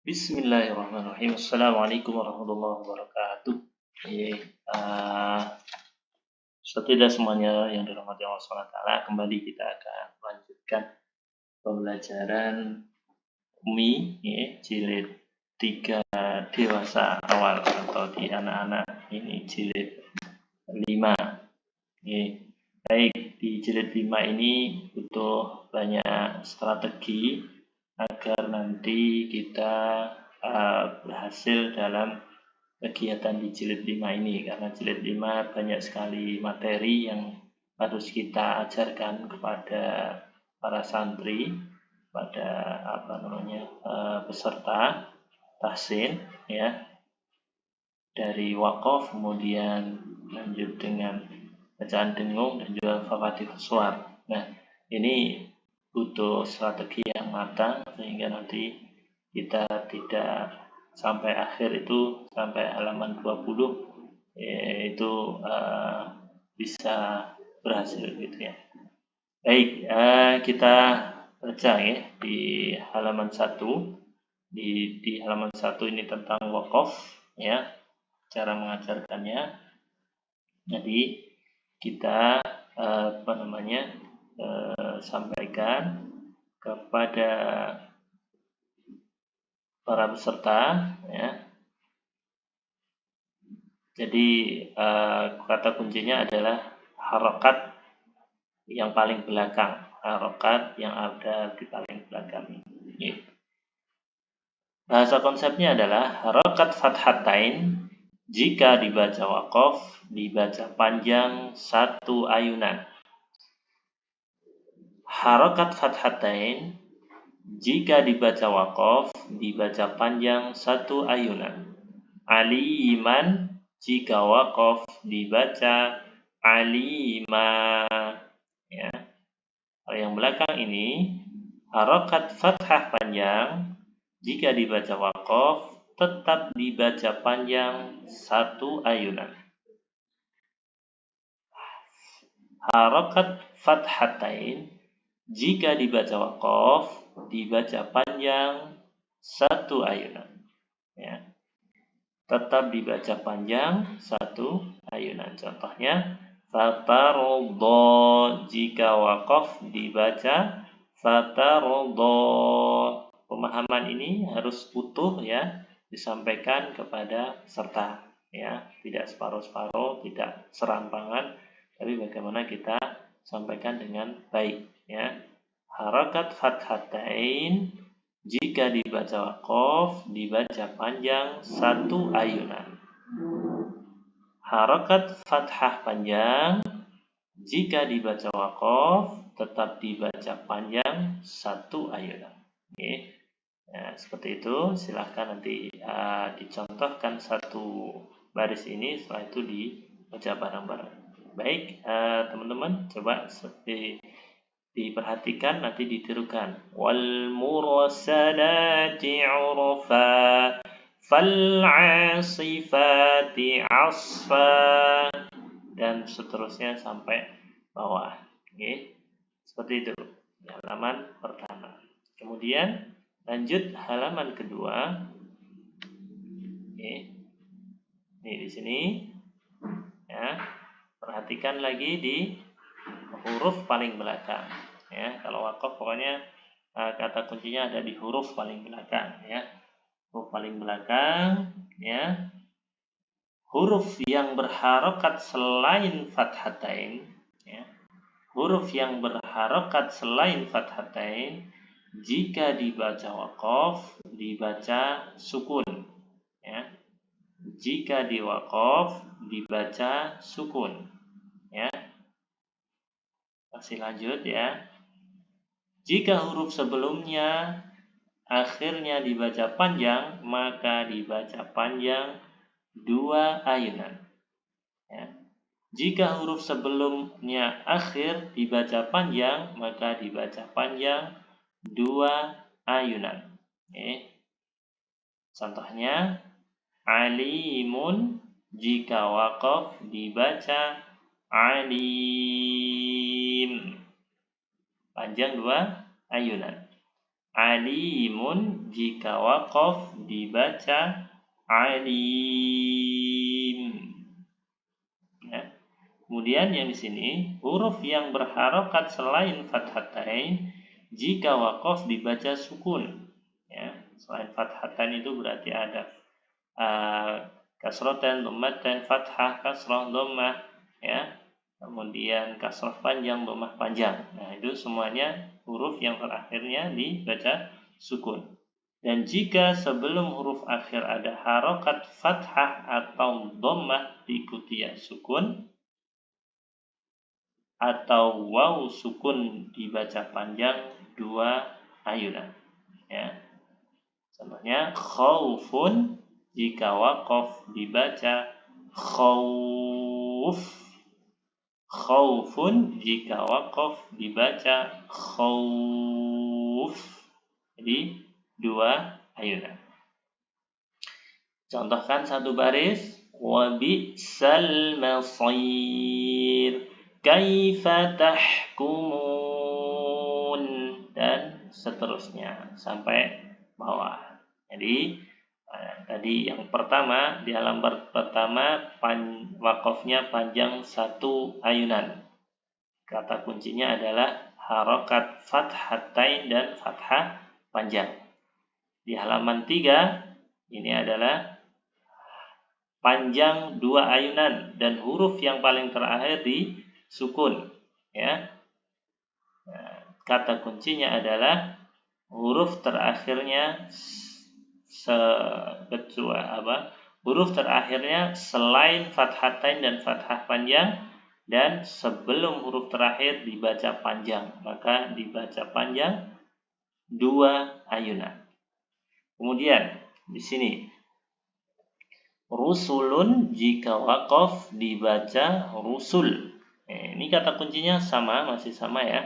Bismillahirrahmanirrahim. Assalamualaikum warahmatullahi wabarakatuh. Tidak semuanya yang dirahmati Allah SWT, kembali kita akan melanjutkan pembelajaran Umi jilid 3 dewasa awal atau di anak-anak ini jilid 5. Baik, di jilid 5 ini butuh banyak strategi agar nanti kita berhasil dalam kegiatan di jilid 5 ini, karena jilid 5 banyak sekali materi yang harus kita ajarkan kepada para santri, pada peserta tahsin ya, dari wakaf, kemudian lanjut dengan bacaan dengung dan juga fafatihus suwar. Nah, ini butuh strategi yang matang sehingga nanti kita tidak sampai akhir itu, sampai halaman 20 itu bisa berhasil gitu ya. Baik, kita baca ya di halaman 1. Di halaman 1 ini tentang wakaf ya, cara mengajarkannya. Jadi kita sampaikan kepada para peserta ya. Jadi kata kuncinya adalah harokat yang paling belakang, harokat yang ada di paling belakang ini. Bahasa konsepnya adalah harokat fathatain jika dibaca wakaf dibaca panjang 1 ayunan. Harokat fathatain jika dibaca wakaf dibaca panjang 1 ayunan. Aliman jika wakaf dibaca alima ya. Kalau yang belakang ini harokat fathah panjang jika dibaca wakaf tetap dibaca panjang 1 ayunan. Harokat fathatain jika dibaca wakaf dibaca panjang 1 ayunan ya. Tetap dibaca panjang 1 ayunan. Contohnya fatarodho, jika wakaf dibaca fatarodho. Pemahaman ini harus utuh ya, disampaikan kepada peserta ya, tidak separuh-separuh, tidak serampangan, tapi bagaimana kita sampaikan dengan baik ya. Harakat fathatain jika dibaca wakaf dibaca panjang 1 ayunan. Harakat fathah panjang jika dibaca wakaf tetap dibaca panjang 1 ayunan. Oke. Nah, seperti itu. Silahkan nanti dicontohkan 1 baris ini, setelah itu dibaca bareng-bareng. Baik, teman-teman, coba diperhatikan, nanti ditirukan. Wal mursalati urfa fal 'asifati 'asfa dan seterusnya sampai bawah. Oke. Seperti itu halaman pertama. Kemudian lanjut halaman kedua. Oke. Ini di sini ya. Perhatikan lagi di huruf paling belakang ya. Kalau wakaf pokoknya kata kuncinya ada di huruf paling belakang ya. Huruf paling belakang ya. Huruf yang berharokat selain fathatain ya. Huruf yang berharokat selain fathatain jika dibaca wakaf dibaca sukun ya. Jika di wakaf dibaca sukun ya. Masih lanjut ya. Jika huruf sebelumnya akhirnya dibaca panjang, maka dibaca panjang 2 ayunan ya. Jika huruf sebelumnya akhir dibaca panjang, maka dibaca panjang 2 ayunan. Oke. Contohnya alimun jika wakaf dibaca alim, panjang 2 ayunan. alimun, jika waqaf dibaca alim. Ya. Kemudian yang di sini huruf yang berharokat selain fathatain jika waqaf dibaca sukun. Ya, selain fathatain itu berarti ada kasrotan, dhammatan, fathah, kasrah, dhammah, ya. Kemudian kasrah panjang, dhammah panjang. Nah, itu semuanya huruf yang terakhirnya dibaca sukun. Dan jika sebelum huruf akhir ada harokat fathah atau dhammah diikuti ya sukun, atau waw sukun dibaca panjang 2 ayunan. Ya. Contohnya khaufun, jika waqaf dibaca khauf. Khaufun, jika waqaf dibaca khauf. Jadi 2 ayunan. Contohkan satu baris. Wa bi'sal masir, kaifa tahkumun, dan seterusnya sampai bawah. Jadi tadi yang pertama di halaman pertama wakofnya panjang 1 ayunan. Kata kuncinya adalah harokat fathatain dan fathah panjang. Di halaman 3 ini adalah panjang 2 ayunan dan huruf yang paling terakhir di sukun. Ya. Kata kuncinya adalah huruf terakhirnya huruf terakhirnya selain fathatain dan fathah panjang, dan sebelum huruf terakhir dibaca panjang, maka dibaca panjang 2 ayunan. Kemudian di sini rusulun, jika waqaf dibaca rusul. Ini kata kuncinya masih sama ya.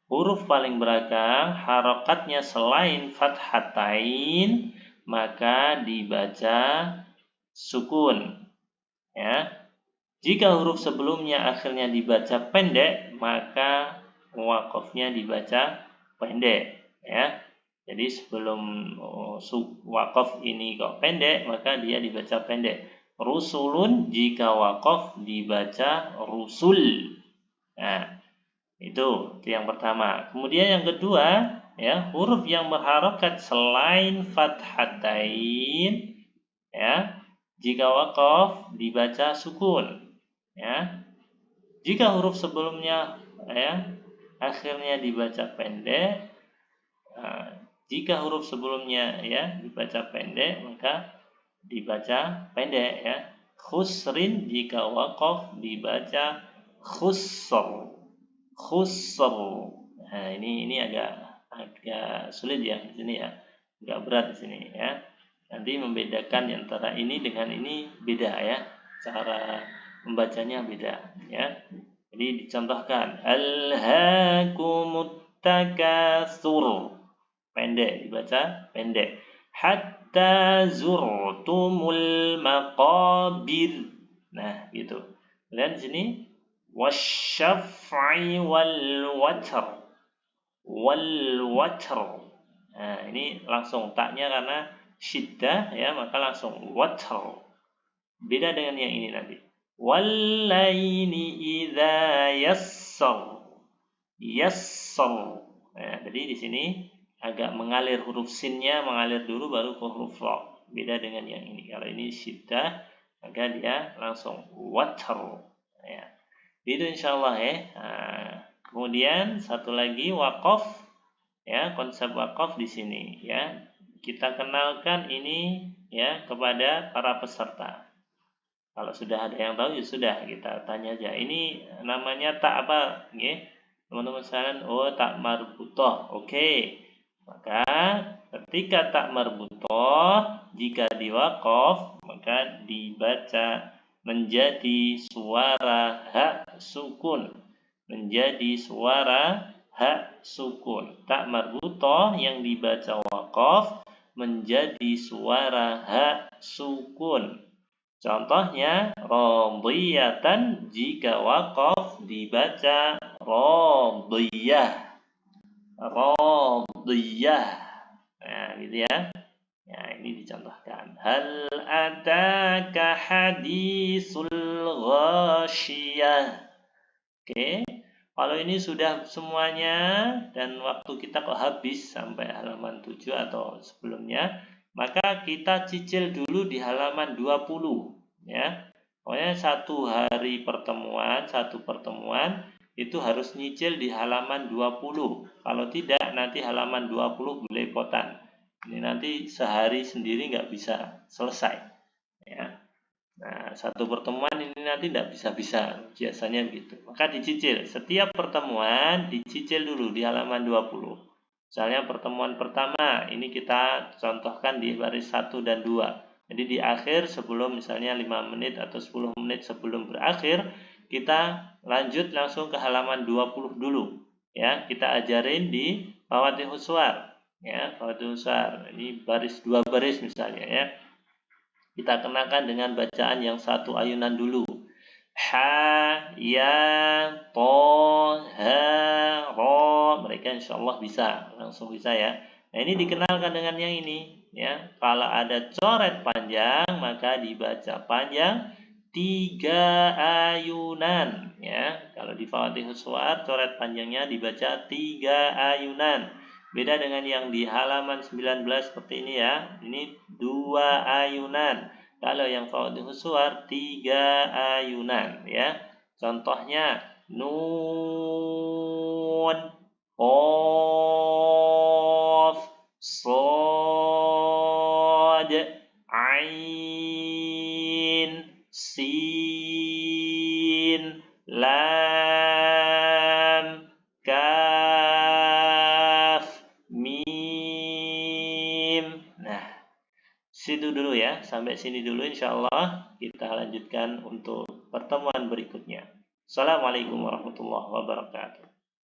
Huruf paling belakang harokatnya selain fathatain maka dibaca sukun. Ya. Jika huruf sebelumnya akhirnya dibaca pendek, maka waqafnya dibaca pendek. Ya. Jadi sebelum waqaf ini kok pendek, maka dia dibaca pendek. Rusulun, jika waqaf dibaca rusul. Nah, itu yang pertama. Kemudian yang kedua, ya, huruf yang berharokat selain fathatain, ya, jika waqaf dibaca sukun. Ya. Jika huruf sebelumnya ya akhirnya dibaca pendek, jika huruf sebelumnya ya dibaca pendek maka dibaca pendek ya. Khusrin, jika waqaf dibaca khusr. Khusr. Nah, ini agak sulit ya di sini ya. Agak berat di sini ya. Nanti membedakan antara ini dengan ini beda ya. Cara membacanya beda ya. Jadi dicontohkan alhaakumut takatsur, pendek dibaca pendek. Hatta zurtumul maqabir. Nah, gitu. Kemudian di sini wasyaf'i wal watr. Wal watr. Nah, ini langsung taknya karena syiddah ya, maka langsung watr. Beda dengan yang ini nanti. Wallaini idza yassar. Yassar. Nah, jadi di sini agak mengalir, huruf sinnya mengalir dulu baru ke huruf ra. Beda dengan yang ini. Kalau ini syiddah maka dia langsung watr. Ya. Itu insyaallah ya. Nah, kemudian satu lagi waqaf. Ya, konsep waqaf di sini ya. Kita kenalkan ini ya kepada para peserta. Kalau sudah ada yang tahu ya sudah, kita tanya aja. Ini namanya tak apa, nggih? Teman-teman sekalian, tak marbutoh. Oke. Maka ketika tak marbutoh jika diwaqaf maka dibaca menjadi suara ha sukun. Menjadi suara ha sukun. Tak marbutoh yang dibaca waqaf menjadi suara ha sukun. Contohnya radiyatan, jika waqaf dibaca radiyah. Radiyah. Nah, gitu ya. Ya, ini dicontohkan. Hal ataka hadisul ghasyiyah. Oke. Kalau ini sudah semuanya dan waktu kita kok habis sampai halaman 7 atau sebelumnya, maka kita cicil dulu di halaman 20 ya. Pokoknya satu pertemuan itu harus nyicil di halaman 20. Kalau tidak nanti halaman 20 belepotan. Ini nanti sehari sendiri nggak bisa selesai ya. Nah, satu pertemuan ini nanti tidak bisa-bisa, biasanya begitu. Maka dicicil, setiap pertemuan dicicil dulu di halaman 20. Misalnya pertemuan pertama, ini kita contohkan di baris 1 dan 2. Jadi di akhir sebelum misalnya 5 menit atau 10 menit sebelum berakhir, kita lanjut langsung ke halaman 20 dulu. Ya, kita ajarin di Fawatihus Suwar. Ya, Fawatihus Suwar. Ini baris 2 baris misalnya ya. Kita kenakan dengan bacaan yang satu ayunan dulu. Ha, ya, to, ha, ro. Mereka insya Allah bisa, langsung bisa ya. Nah ini dikenalkan dengan yang ini. Ya, kalau ada coret panjang maka dibaca panjang 3 ayunan. Ya, kalau di Fawatihus Suwar coret panjangnya dibaca 3 ayunan. Beda dengan yang di halaman 19 seperti ini ya. Ini 2 ayunan. Kalau yang Fawatihus Suwar 3 ayunan ya. Contohnya nun, qaf, shad, ain, sin, lam, kaf, mim. Nah, situ dulu ya, sampai sini dulu insya Allah. Kita lanjutkan untuk pertemuan berikutnya. Assalamualaikum warahmatullahi wabarakatuh.